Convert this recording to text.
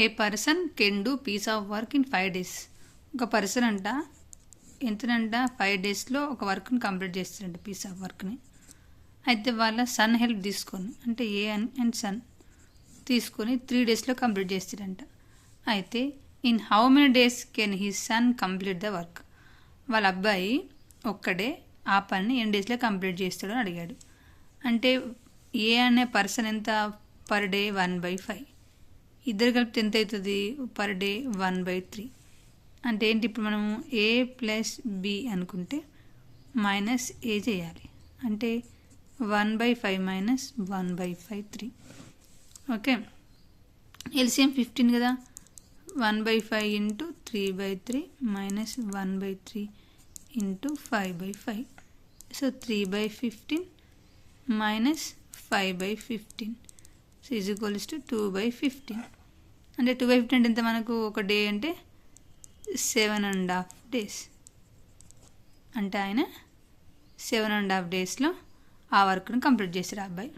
A person can do piece of work in 5 days. ఒక person అంట ఎంతనంట 5 daysలో ఒక వర్క్ని కంప్లీట్ చేస్తారంట, పీస్ ఆఫ్ వర్క్ని. అయితే వాళ్ళ సన్ హెల్ప్ తీసుకొని, అంటే ఏ అండ్ సన్ తీసుకొని 3 daysలో కంప్లీట్ చేస్తారంట. అయితే in how many days can he sun complete the work? వాళ్ళ అబ్బాయి ఒక్కడే ఆ పని ఎన్ని డేస్లో కంప్లీట్ చేస్తాడో అని అడిగాడు. అంటే ఏ అనే పర్సన్ ఎంత పర్ డే 1/5, ఇద్దరు కలిపితే ఎంత అవుతుంది పర్ డే 1/3. అంటే ఏంటి, ఇప్పుడు మనము ఏ ప్లస్ బి అనుకుంటే మైనస్ ఏ చేయాలి. అంటే 1/5 మైనస్ 1/5 3. ఓకే, ఎల్సిఎం 15 కదా. 1/5 into 3/3 minus 1/3 into 5/5. So 3/15 minus 5/15 is equals to 2/15. అంటే 2/15 అంటే ఎంత మనకు, ఒక డే అంటే 7.5 days. అంటే ఆయన 7.5 daysలో ఆ వర్క్ను కంప్లీట్ చేశారు ఆ అబ్బాయి.